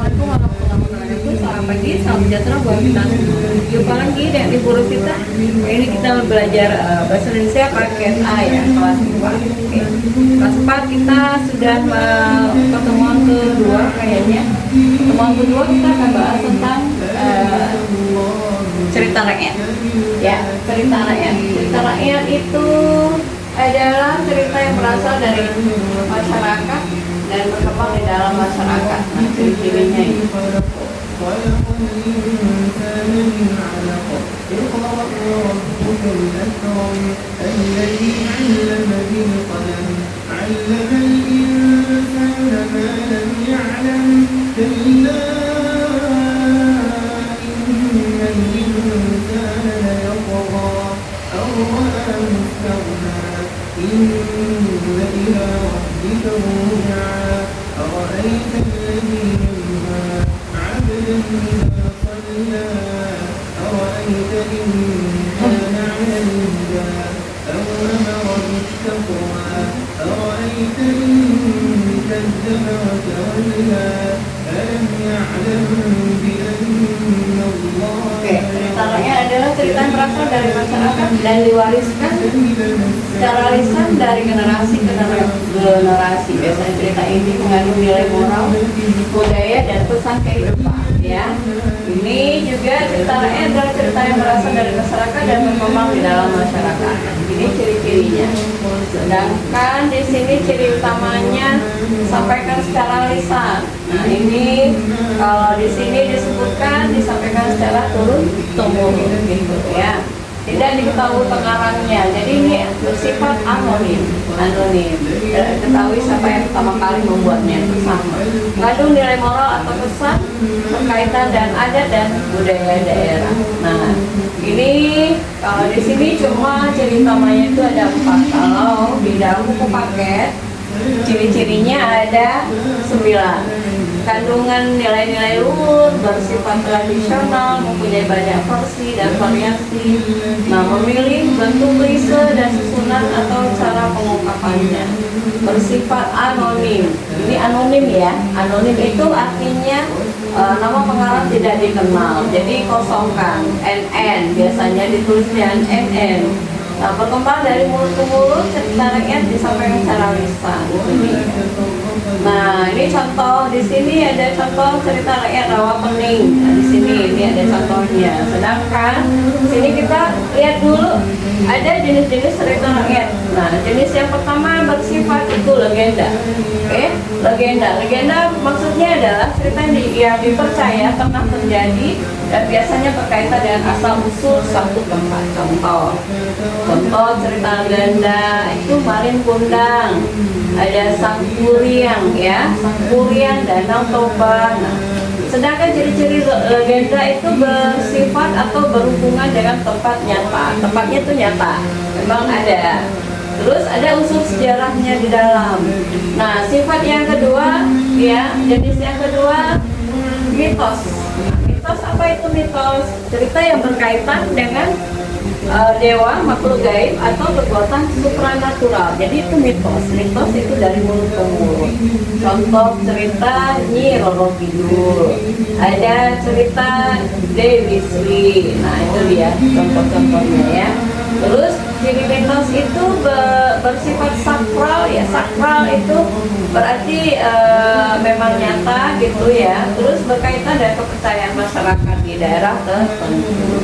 Assalamualaikum warahmatullahi wabarakatuh. Selamat pagi, salam sejahtera buat kita semua. Jumpa lagi dengan di guru kita. Ini kita belajar bahasa Indonesia paket A ya, kelas 4. Oke. Kelas 4 kita sudah pertemuan kedua kayaknya. Pertemuan kedua kita akan bahas tentang cerita rakyat. Ya, cerita rakyat. Cerita rakyat itu adalah cerita yang berasal dari masyarakat dan berkembang di dalam masyarakat. Nah, ciri-cirinya ini. أرأيت الذي ينهى عبدا إذا صلى أرأيت إن كان على الهدى أو أمر بالتقوى أرأيت إن كذب وتولى ألم يعلم بأن الله Ceritanya adalah cerita yang berasal dari masyarakat dan diwariskan secara lisan dari generasi ke generasi. Biasanya cerita ini mengandung nilai moral, budaya, dan pesan kehidupan. Ya, ini juga cerita rakyat adalah cerita yang berasal dari masyarakat dan berkembang di dalam masyarakat. Ini ciri-cirinya. Sedangkan di sini ciri utamanya disampaikan secara lisan. Nah, ini kalau di sini disebutkan disampaikan secara turun temurun gitu ya. Tidak diketahui pengarangnya. Jadi ini bersifat anonim. Tidak diketahui siapa yang pertama kali membuatnya itu sama. Mengandung nilai moral atau pesan berkaitan dan adat dan budaya daerah. Nah, ini kalau di sini cuma ciri utamanya itu ada 4. Kalau di dalam buku paket ciri-cirinya ada 9. Kandungan nilai-nilai luhur, bersifat tradisional, mempunyai banyak versi dan variasi. Nah, memilih bentuk klise dan susunan atau cara pengungkapannya. Bersifat anonim. Ini anonim ya. Anonim itu artinya nama pengarang tidak dikenal. Jadi kosongkan. NN biasanya ditulis dengan NN. Nah, berkembang dari mulut ke mulut, cerita rakyat disampaikan secara lisan. Nah, ini contoh di sini ada contoh cerita rakyat rawa pening. Nah, di sini ini ada contohnya. Sedangkan di sini kita lihat dulu ada jenis-jenis cerita rakyat. Nah, jenis yang pertama bersifat itu legenda. Oke, legenda. Legenda maksudnya adalah cerita yang dipercaya pernah terjadi dan biasanya berkaitan dengan asal usul suatu tempat. Contoh cerita legenda itu Marin Kundang, ada Sang Kuryang ya, Sang Kuryang, Danau Toba. Nah, sedangkan ciri-ciri legenda itu bersifat atau berhubungan dengan tempat nyata. Tempatnya itu nyata, memang ada. Terus ada unsur sejarahnya di dalam. Nah, sifat yang kedua ya, jenis yang kedua mitos. Mitos apa itu mitos? Cerita yang berkaitan dengan dewa, makhluk gaib atau kekuatan supranatural. Jadi itu mitos. Mitos itu dari mulut ke mulut. Contoh cerita Nyi Roro Kidul. Ada cerita Dewi Sri. Nah, itu dia contoh-contohnya ya. Terus ciri mitos itu bersifat sakral ya. Sakral itu berarti memang nyata gitu ya. Terus berkaitan dengan kepercayaan masyarakat di daerah tertentu.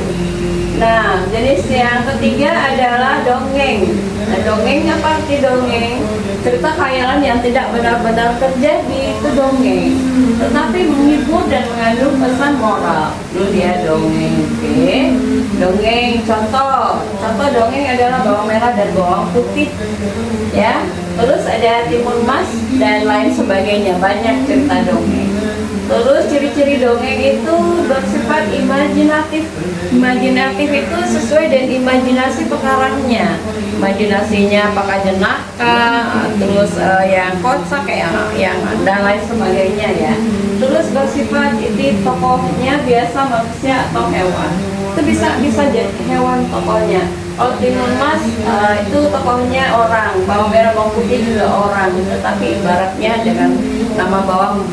Nah, jenis yang ketiga adalah dongeng. Nah, dongeng apa arti dongeng? Cerita khayalan yang tidak benar-benar terjadi, itu dongeng. Tetapi menghibur dan mengandung pesan moral. Itu dia dongeng. Oke. Dongeng contoh dongeng adalah bawang merah dan bawang putih. Ya. Terus ada timun mas dan lain sebagainya. Banyak cerita dongeng. Terus ciri-ciri dongeng itu bersifat imajinatif. Imajinatif itu sesuai dengan imajinasi pengarangnya. Imajinasinya apakah jenaka, terus yang kocak yang dan lain sebagainya ya. Terus bersifat ini tokohnya biasa manusia atau hewan. Itu bisa jadi hewan tokohnya. Kalau timun mas itu tokohnya orang, bawang merah bawang putih juga orang, tetapi ibaratnya dengan nama bawang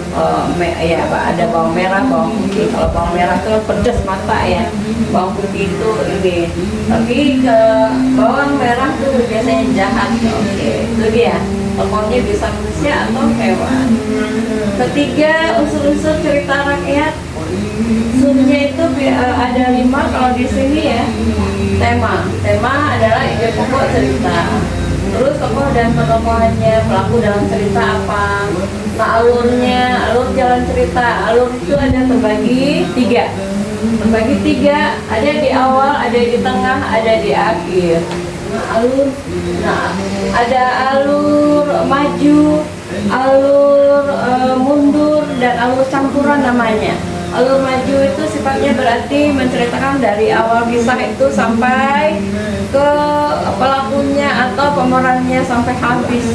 ya ada bawang merah, bawang putih. Kalau bawang merah itu pedas mata ya, bawang putih itu ini. Tapi ke bawang merah tuh biasanya jahat. Oke, itu dia. Tokohnya bisa manusia atau hewan. Ketiga, unsur-unsur cerita rakyat. Unsurnya itu ada 5 kalau di sini ya. Tema adalah ide pokok cerita. Terus tokoh dan petokohannya, pelaku dalam cerita apa. Nah, alur jalan cerita. Alur itu ada terbagi 3. Ada di awal, ada di tengah, ada di akhir. Ada alur maju, alur mundur, dan alur campuran namanya. Alur maju itu sifatnya berarti menceritakan dari awal kisah itu sampai ke pelakunya atau pemerannya sampai habis.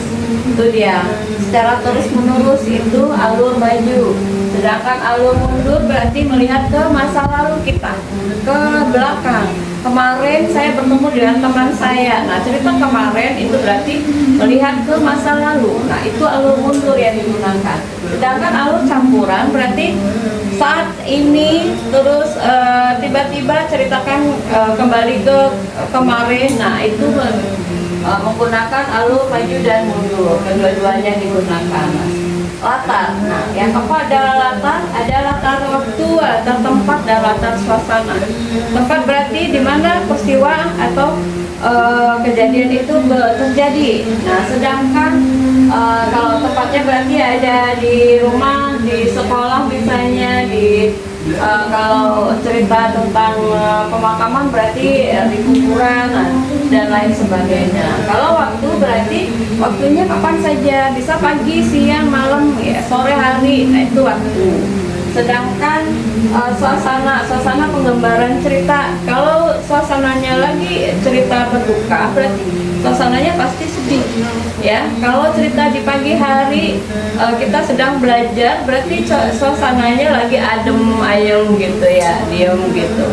Itu dia. Secara terus menerus itu alur maju. Sedangkan alur mundur berarti melihat ke masa lalu kita, ke belakang. Kemarin saya bertemu dengan teman saya. Nah, cerita kemarin itu berarti melihat ke masa lalu. Nah, itu alur mundur yang digunakan. Sedangkan alur campuran berarti saat ini terus tiba-tiba ceritakan kembali ke kemarin. Nah, itu menggunakan alur maju dan mundur. Kedua-duanya digunakan. Latar. Nah, yang keempat adalah latar, ada latar waktu, latar tempat, dan latar suasana. Tempat berarti di mana peristiwa atau kejadian itu terjadi. Nah, sedangkan kalau tempatnya berarti ada di rumah, di sekolah misalnya, kalau cerita tentang pemakaman berarti di kuburan dan lain sebagainya. Kalau waktu berarti waktunya kapan saja, bisa pagi, siang, malam, ya, sore hari, nah itu waktu. Sedangkan suasana penggambaran cerita, kalau suasananya lagi cerita berduka berarti suasananya pasti sedih ya. Kalau cerita di pagi hari kita sedang belajar berarti suasananya lagi adem ayem gitu ya, diem gitu.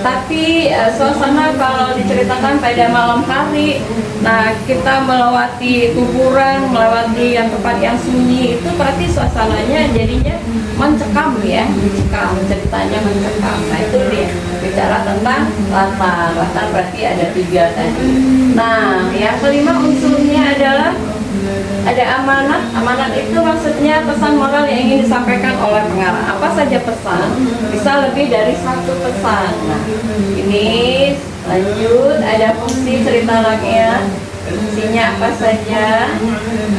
Tapi suasana kalau diceritakan pada malam hari, nah kita melewati kuburan, melewati yang tempat yang sunyi, itu berarti suasananya jadinya mencekam ya, ceritanya mencekam. Nah itu dia, bicara tentang latar berarti ada 3 tadi. Nah yang kelima unsurnya adalah ada amanat. Amanat itu maksudnya pesan moral yang ingin disampaikan oleh pengarang. Apa saja pesan? Bisa lebih dari 1 pesan. Nah, ini lanjut, ada fungsi cerita rakyat. Fungsinya apa saja?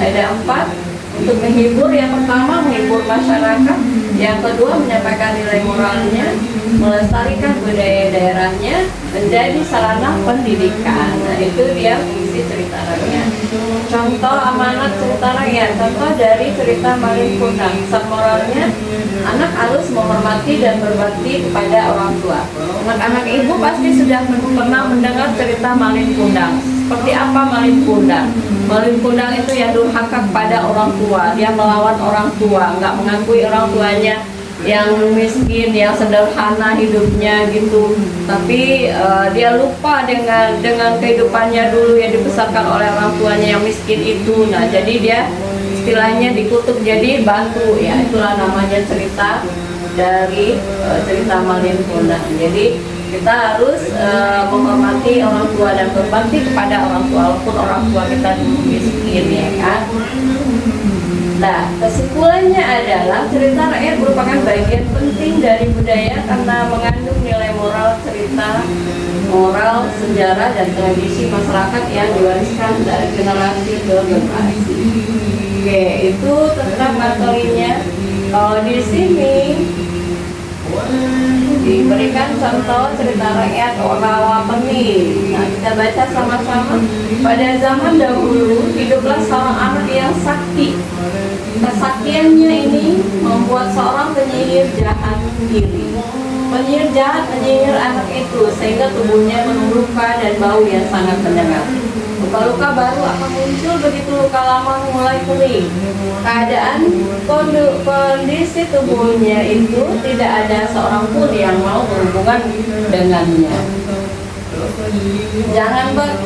Ada 4. Untuk menghibur, yang pertama menghibur masyarakat, yang kedua menyampaikan nilai moralnya, melestarikan budaya daerahnya, menjadi sarana pendidikan. Nah itu dia fungsi cerita rakyat. Contoh amanat cerita rakyat, contoh dari cerita Malin Kundang. Pesan moralnya, anak harus menghormati dan berbakti kepada orang tua. Anak-anak ibu pasti sudah pernah mendengar cerita Malin Kundang. Seperti apa Malin Kundang? Malin Kundang itu yang durhaka kepada orang tua, dia melawan orang tua, nggak mengakui orang tuanya yang miskin, yang sederhana hidupnya gitu. Tapi dia lupa dengan kehidupannya dulu yang dibesarkan oleh orang tuanya yang miskin itu. Nah jadi dia istilahnya dikutuk jadi batu ya, itulah namanya cerita dari cerita Malin Kundang. Jadi kita harus menghormati orang tua dan berbakti kepada orang tua walaupun orang tua kita miskin ya kan. Nah kesimpulannya adalah cerita rakyat merupakan bagian penting dari budaya karena mengandung nilai moral cerita, moral, sejarah, dan tradisi masyarakat yang diwariskan dari generasi ke generasi. Oke, itu tentang materinya. Kalau di sini diberikan contoh cerita rakyat Orawapeni. Nah, kita baca sama-sama. Pada zaman dahulu hiduplah seorang anak yang sakti. Kesaktiannya ini membuat seorang penyihir jahat iri. Penyihir jahat menyihir anak itu sehingga tubuhnya penuh luka dan bau yang sangat menyengat. Luka-luka baru akan muncul begitu luka lama mulai pulih. Keadaan kondisi tubuhnya itu tidak ada seorang pun yang mau berhubungan dengannya.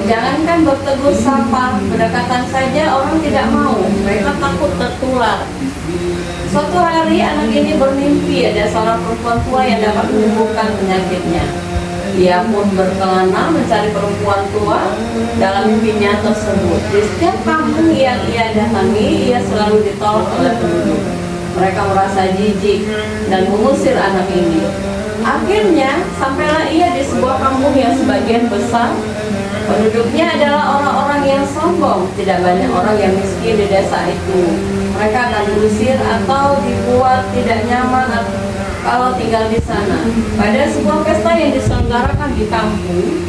Jangankan bertegur sapa, pendekatan saja orang tidak mau. Mereka takut tertular. Suatu hari anak ini bermimpi ada seorang perempuan tua yang dapat menyembuhkan penyakitnya. Ia pun berkelana mencari perempuan tua dalam mimpinya tersebut. Di setiap kampung yang ia datangi, ia selalu ditolak oleh penduduk. Mereka merasa jijik dan mengusir anak ini. Akhirnya, sampailah ia di sebuah kampung yang sebagian besar penduduknya adalah orang-orang yang sombong. Tidak banyak orang yang miskin di desa itu. Mereka akan diusir atau dibuat tidak nyaman kalau tinggal di sana. Pada sebuah pesta yang diselenggarakan di kampung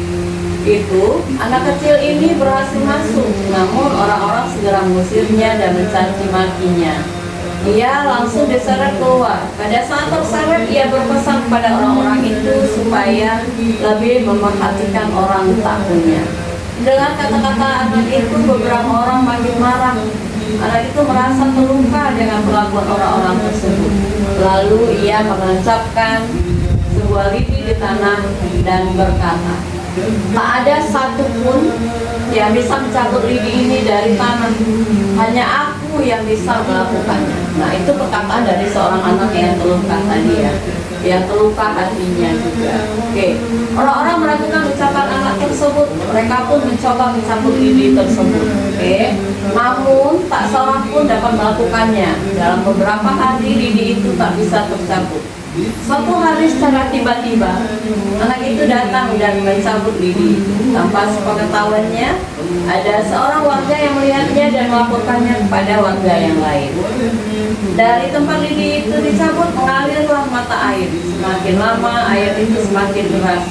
itu, anak kecil ini berhasil masuk. Namun orang-orang segera mengusirnya dan mencaci makinya. Ia langsung diseret keluar. Pada saat terseret, ia berpesan kepada orang-orang itu supaya lebih memerhatikan orang tak punya. Dengan kata-kata anak itu, beberapa orang makin marah. Anak itu merasa terluka dengan perlakuan orang-orang tersebut. Lalu ia menancapkan sebuah lidi di tanah dan berkata, tak ada satupun yang bisa mencabut lidi ini dari tanah. Hanya aku yang bisa melakukannya. Nah, itu perkataan dari seorang anak yang terluka tadi ya, yang terluka hatinya juga. Oke, orang-orang meragukan ucapan anak tersebut. Mereka pun mencoba mencabut lidi tersebut. Oke, namun tak seorang pun dapat melakukannya. Dalam beberapa hari lidi itu tak bisa tercabut. Suatu hari secara tiba-tiba anak itu datang dan mencabut lidi itu. Tanpa sepengetahuannya, ada seorang warga yang melihatnya dan melaporkannya kepada warga yang lain. Dari tempat lidi itu dicabut, mengalirlah mata air. Semakin lama air itu semakin deras.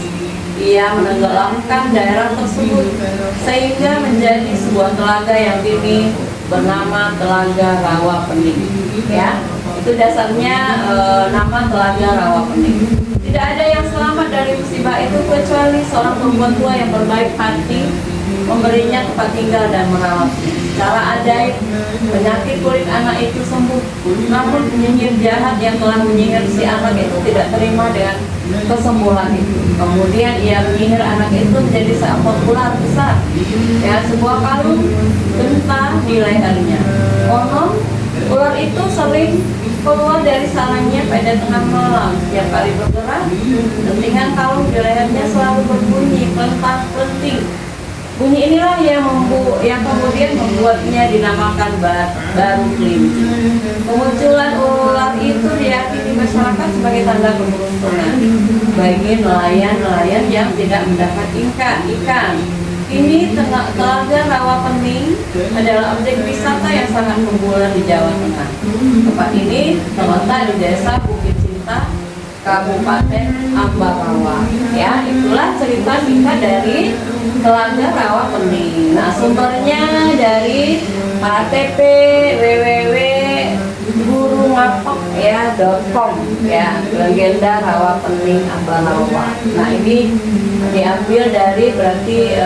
Ia menenggelamkan daerah tersebut sehingga menjadi sebuah telaga yang kini bernama Telaga Rawa Pening. Ya, itu dasarnya nama Telaga Rawa Pening. Tidak ada yang selamat dari musibah itu kecuali seorang perempuan tua yang berbaik hati memberinya tempat tinggal dan merawatnya. Secara ajaib, penyakit kulit anak itu sembuh. Namun penyihir jahat yang telah menyihir si anak itu tidak terima dengan kesembuhan itu. Kemudian ia menyihir anak itu menjadi seekor ular besar dengan sebuah kalung genta di lehernya. Konon ular itu sering keluar dari sarangnya pada tengah malam. Setiap kali bergerak, dentingan kalung di lehernya selalu berbunyi pelentak-pelenting. Bunyi inilah yang kemudian membuatnya dinamakan baru kelinci. Kemunculan ular itu diyakini masyarakat sebagai tanda keberuntungan bagi nelayan-nelayan yang tidak mendapat ikan. Ini Telaga Rawa Pening adalah objek wisata yang sangat populer di Jawa Tengah. Tempat ini terletak di Desa Bukit Cinta, Kabupaten Ambarawa. Ya, itulah cerita singkat dari Telaga Rawa Pening. Nah, sumbernya dari KTP www.gurungapok.com ya, legenda Rawa Pening Ambarawa. Nah, ini diambil dari berarti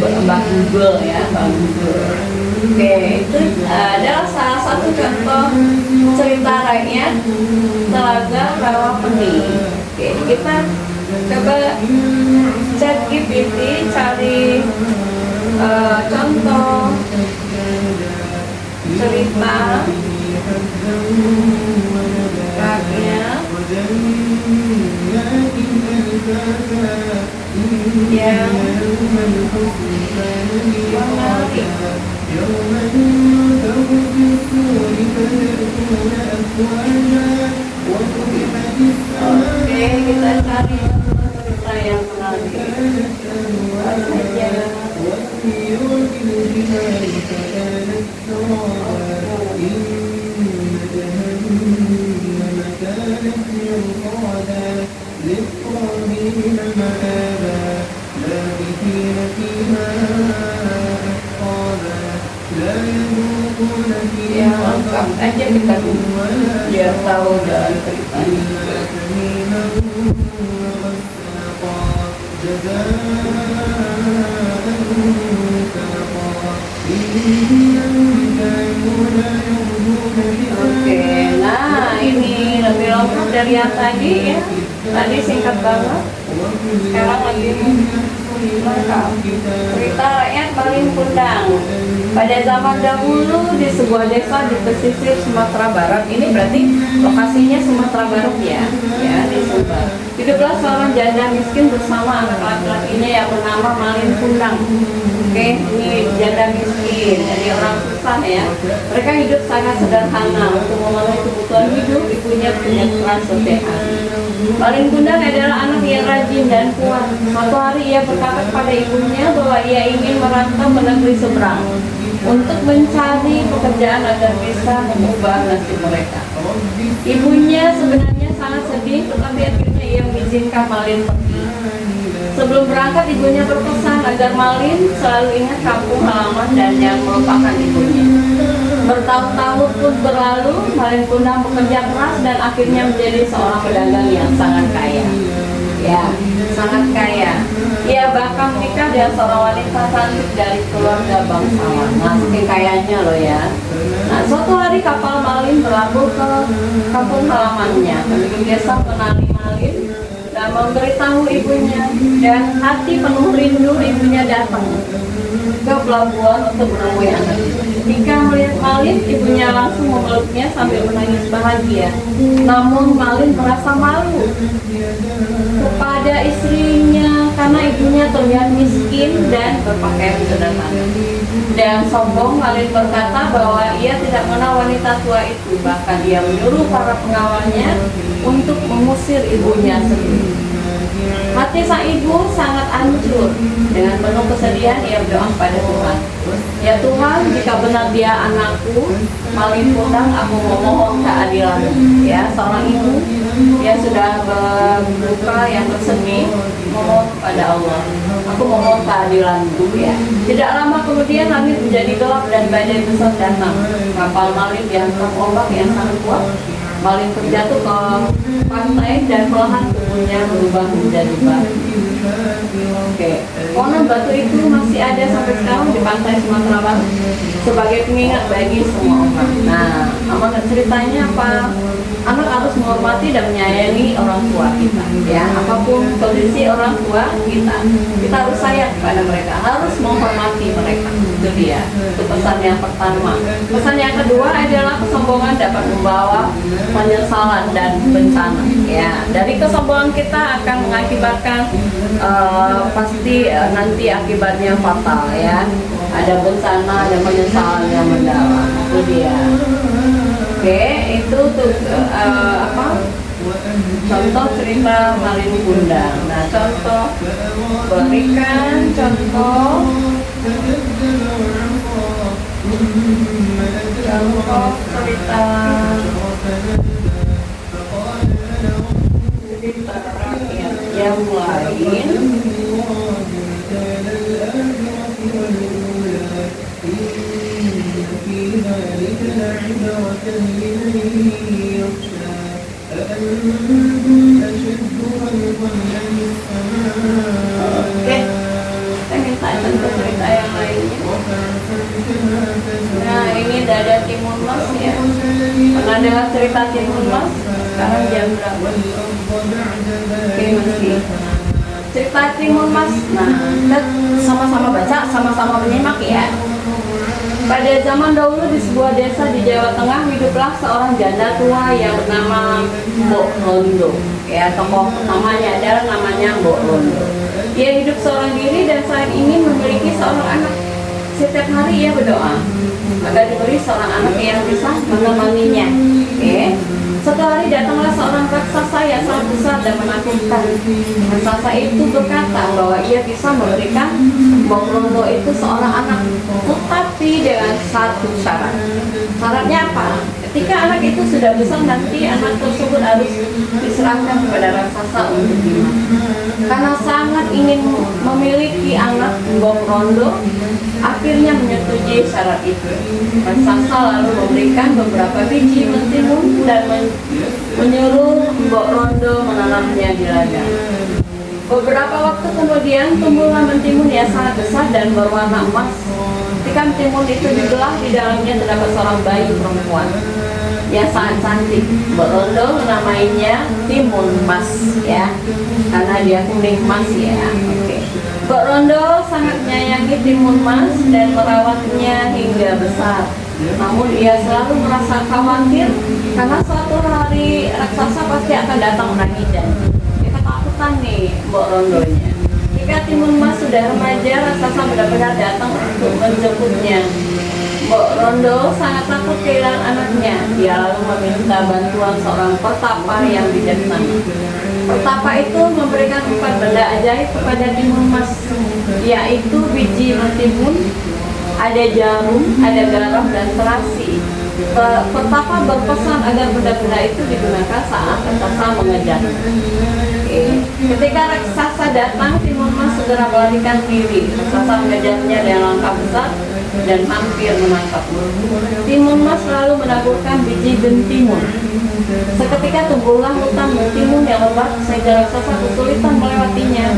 Mbak Google ya, Mbak Google. Oke, itu adalah salah satu contoh cerita rakyat Telaga Rawa Pening. Oke, kita coba chat GPT cari contoh cerita rakyat yang menarik. Oke, kita cari cerita yang menarik. Ya, lengkap aja kita biar tahu dan ceritanya. Oke, nah ini lebih lengkap dari yang tadi ya. Tadi singkat banget, sekarang lebih lengkap. Cerita rakyat Malin Kundang. Pada zaman dahulu di sebuah desa di pesisir Sumatera Barat, ini berarti lokasinya Sumatera Barat ya di Sumbar. Hiduplah seorang janda miskin bersama anak laki-lakinya yang bernama Malin Kundang. Oke, ini janda miskin, jadi orang susah ya. Mereka hidup sangat sederhana untuk memenuhi kebutuhan hidup. Ibunya punya keras sehat. Malin Kundang adalah anak yang rajin dan kuat. Suatu hari ia berkata kepada ibunya bahwa ia ingin merantau ke negeri seberang untuk mencari pekerjaan agar bisa mengubah nasib mereka. Ibunya sebenarnya sangat sedih, tetapi akhirnya ia mengizinkan Malin pergi. Sebelum berangkat, ibunya berpesan agar Malin selalu ingat kampung halaman dan yang melupakan ibunya. Bertahun-tahun pun berlalu, Malin Kundang bekerja keras dan akhirnya menjadi seorang pedagang yang sangat kaya. Ya, sangat kaya. Ia bahkan menikah dengan seorang wanita cantik dari keluarga bangsawan. Nah, saking kayanya loh ya. Nah, suatu hari kapal Malin berlabuh ke kampung halamannya. Penduduk desa mengenali Malin dan memberitahu ibunya, dan hati penuh rindu ibunya datang ke pelabuhan untuk menemui anaknya. Ketika melihat Malin, ibunya langsung memeluknya sambil menangis bahagia. Namun Malin merasa malu kepada istrinya karena ibunya terlihat miskin dan berpakaian sederhana. Dan sombong, Malin berkata bahwa ia tidak mengenal wanita tua itu. Bahkan ia menyuruh para pengawalnya untuk mengusir ibunya sendiri. Hati sang ibu sangat hancur. Dengan penuh kesedihan ia berdoa kepada Tuhan. Ya Tuhan, jika benar dia anakku, Malin Kundang, aku memohon keadilan. Ya, seorang ibu yang sudah berduka, yang bersedih, memohon kepada Allah. Aku memohon keadilanmu. Ya. Tidak lama kemudian langit menjadi gelap dan badai besar datang. Kapal Malin dihantam ombak yang sangat kuat. Malin terjatuh ke pantai dan perlahan tubuhnya berubah menjadi batu. Oke, konon batu itu masih ada sampai sekarang di pantai Sumatera Barat sebagai pengingat bagi semua orang. Nah, amanat ceritanya apa? Anak harus menghormati dan menyayangi orang tua kita. Ya, apapun kondisi orang tua kita harus sayang kepada mereka, harus menghormati mereka. Itu dia. Itu pesan yang pertama. Pesan yang kedua adalah kesombongan dapat membawa penyesalan dan bencana. Ya, dari kesombongan kita akan mengakibatkan pasti nanti akibatnya fatal ya. Ada bencana, ada penyesalan yang mendalam. Itu dia. Oke, itu tuh contoh cerita Malin Kundang. Nah, contoh berikan contoh cerita rakyat yang lain. Oke, saya minta contoh cerita yang lainnya. Nah, ini Dada Timun Mas ya. Pernah dengar cerita Timun Mas? Sekarang jam berapa? Oke, masih. Cerita Timun Mas. Nah, kita sama-sama baca, sama-sama menyimak ya. Pada zaman dahulu di sebuah desa di Jawa Tengah hiduplah seorang janda tua yang bernama Mbok Rondo. Ya, tokoh namanya adalah namanya Mbok Rondo. Ia hidup seorang diri dan saat ingin memiliki seorang anak. Setiap hari ia berdoa agar diberi seorang anak yang bisa menemaninya. Oke. Suatu hari datanglah seorang raksasa yang sangat besar dan menakutkan. Raksasa itu berkata bahwa ia bisa memberikan Mbok Rondo itu seorang anak, tetapi dengan satu syarat. Syaratnya apa? Ketika anak itu sudah besar, nanti anak tersebut harus diserahkan kepada raksasa untuk dimakan. Karena sangat ingin memiliki anak, Mbok Rondo akhirnya menyetujui syarat itu. Raksasa lalu memberikan beberapa biji mentimun dan menyuruh Mbok Rondo menanamnya di ladang. Beberapa waktu kemudian tumbuhlah mentimun yang sangat besar dan berwarna emas. Ketika mentimun itu dibelah, di dalamnya terdapat seorang bayi perempuan yang sangat cantik. Mbok Rondo menamainya Timun Mas ya, karena dia kuning emas ya. Oke. Mbok Rondo sangat menyayangi Timun Mas dan merawatnya hingga besar. Namun ia selalu merasa khawatir karena suatu hari raksasa pasti akan datang menagih janji. Dia ketakutan nih Mbok Rondonya. Jika Timun Mas sudah remaja, raksasa benar-benar datang untuk menjemputnya. Mbok Rondo sangat takut kehilangan anaknya. Dia lalu meminta bantuan seorang pertapa yang bijaksana. Pertapa itu memberikan 4 benda ajaib kepada Timun Mas, yaitu biji mentimun, ada jarum, ada garam, dan terasi. Pertapa berpesan agar benda-benda itu digunakan saat raksasa mengejar. Ketika raksasa datang, Timun Mas segera melarikan diri. Raksasa mengejarnya dengan langkah besar dan hampir menangkapnya. Timun Mas lalu menaburkan biji bentimun. Seketika tumbuhlah hutan bentimun yang lebat sehingga raksasa kesulitan melewatinya.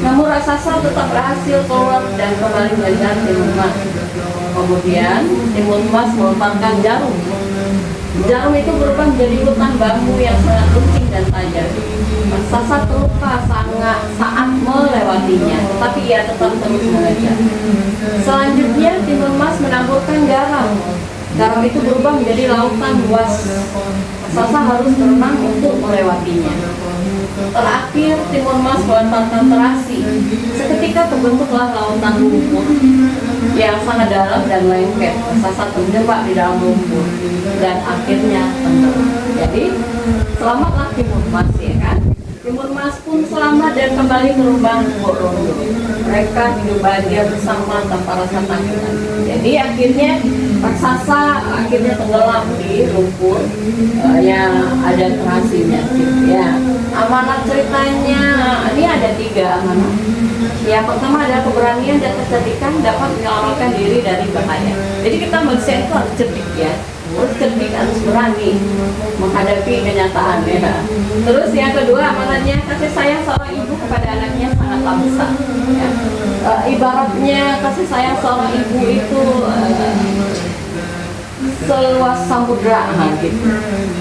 Namun raksasa tetap berhasil keluar dan kembali mengejar Timun Mas. Kemudian Timun Mas melemparkan jarum. Jarum itu berubah menjadi hutan bambu yang sangat runcing dan tajam. Raksasa terluka sangat saat melewatinya, tetapi ia tetap terus mengejar. Selanjutnya Timun Mas menaburkan garam. Garam itu berubah menjadi lautan luas. Raksasa harus berenang untuk melewatinya. Terakhir Timun Mas melemparkan terasi. Seketika terbentuklah lautan lumpur yang sangat dalam dan lengket. Raksasa terjebak di dalam lumpur dan akhirnya tenggelam. Jadi selamatlah Timun Mas, ya kan? Timun Mas pun selamat dan kembali ke rumah Mbok Rondo. Mereka hidup bahagia bersama tanpa rasa takut. Jadi akhirnya raksasa tenggelam di lumpur yang ada terasinya. Ya, amanat ceritanya ini ada 3 amanat. Yang pertama adalah keberanian dan kecerdikan dapat menyelamatkan diri dari bahaya. Jadi kita manusia itu harus cerdik, ya. Harus cerdik, harus berani menghadapi kenyataan, ya. Terus yang kedua amanatnya kasih sayang seorang ibu kepada anaknya sangatlah besar, ya. Ibaratnya kasih sayang seorang ibu itu seluas samudra, gitu.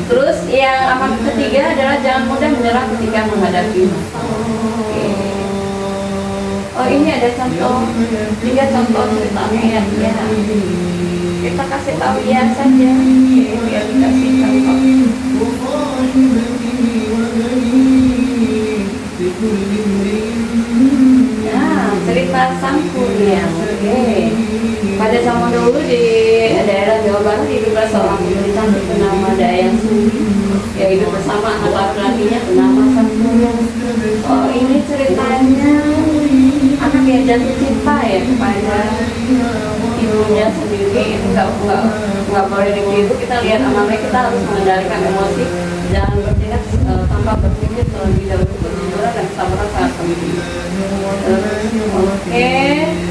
Terus yang amanat ketiga adalah jangan mudah menyerah ketika menghadapi masalah. Oh, ini ada contoh, 3 contoh cerita ya. Kita kasih tahu ya saja, biar dikasih contoh. Nah, cerita Sang Kuryang. Pada zaman dulu di daerah Jawa Barat hiduplah seorang putri cantik bernama Dayang Sumbi. Ia hidup bersama anak laki-lakinya bernama Sang Kuryang. Oh, ini ceritanya anak yang jatuh cinta ya kepada ibunya sendiri. Itu nggak boleh ditiru. Kita lihat anaknya, kita harus mengendalikan emosi, jangan bertindak tanpa berpikir terlebih dahulu. Kejujuran dan kesabaran sangat penting. Oke,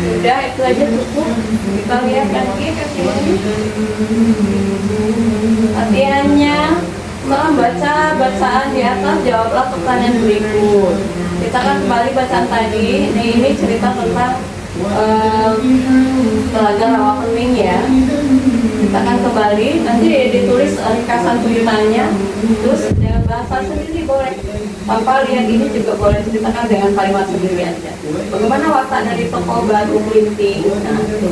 sudah itu aja cukup. Kita lihat lagi ke sini. Latihannya setelah baca bacaan di atas, jawablah pertanyaan berikut. Kita akan kembali bacaan tadi. Ini cerita tentang Telaga Rawapening, ya. Kita akan kembali, nanti ditulis ringkasan ceritanya, terus dengan bahasa sendiri boleh, tanpa lihat ini juga boleh, ceritakan dengan kalimat sendiri aja. Bagaimana watak dari tokoh baru Klinting? Nah, itu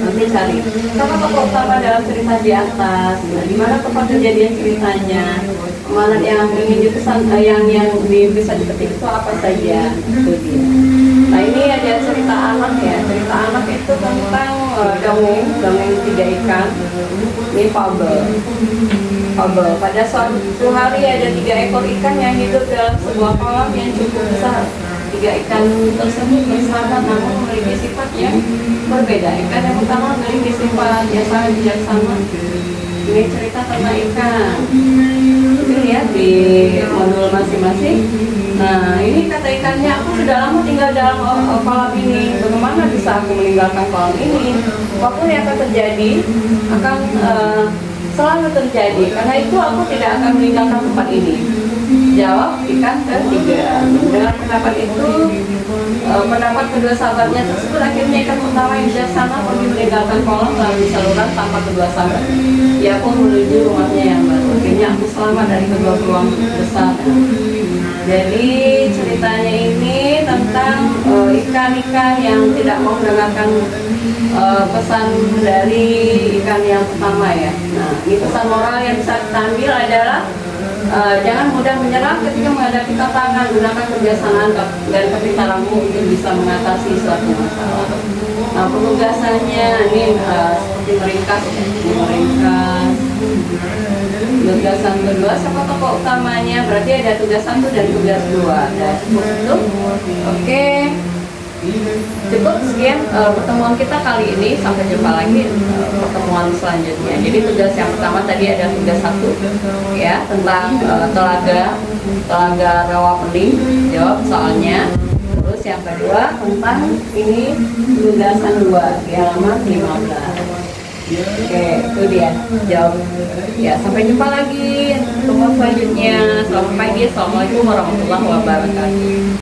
nanti cari siapa tokoh utama dalam cerita di atas, nah, di mana tempat kejadian ceritanya, amanat yang ingin dipesan, yang bisa dipetik itu apa saja, itu dia. Nah, ini ada cerita anak, ya. Cerita anak itu tentang dongeng 3 ikan. Ini fabel. Pada suatu hari ada 3 ekor ikan yang hidup dalam sebuah kolam yang cukup besar. 3 ikan tersebut bersahabat namun memiliki sifat yang berbeda. Ikan yang pertama memiliki sifat yang sangat bijaksana. Ini cerita tentang ikan. Itu lihat di modul masing-masing. Nah, ini kata ikannya, aku sudah lama tinggal dalam kolam ini. Bagaimana bisa aku meninggalkan kolam ini? Apapun yang akan terjadi akan selalu terjadi. Karena itu aku tidak akan meninggalkan tempat ini. Jawab ikan ketiga. Dengan pendapat itu, pendapat kedua sahabatnya tersebut, akhirnya ikan pertama yang bijaksana pergi meninggalkan kolam melalui saluran tanpa kedua sahabat. Ia pun menuju rumahnya yang baru. Akhirnya aku selamat dari kedua peluang besar. Jadi ceritanya ini tentang ikan-ikan yang tidak mau mendengarkan pesan dari ikan yang pertama ya. Nah, ini pesan moral yang bisa kita ambil adalah jangan mudah menyerah ketika menghadapi tantangan. Gunakan kebiasaan dan kepintaranmu untuk bisa mengatasi suatu masalah. Nah, penugasannya ini seperti meringkas, Tugasan kedua siapa tokoh utamanya, berarti ada tugas 1 dan tugas 2. Nah, cukup itu. Oke. Cukup sekian pertemuan kita kali ini. Sampai jumpa lagi pertemuan selanjutnya. Jadi tugas yang pertama tadi ada tugas 1 ya, tentang telaga rawa-pening, jawab soalnya. Terus yang kedua tentang ini tugasan 2 di halaman 15. Oke, itu dia jawab. Ya, sampai jumpa lagi pertemuan selanjutnya. Selamat pagi, assalamualaikum warahmatullahi wabarakatuh.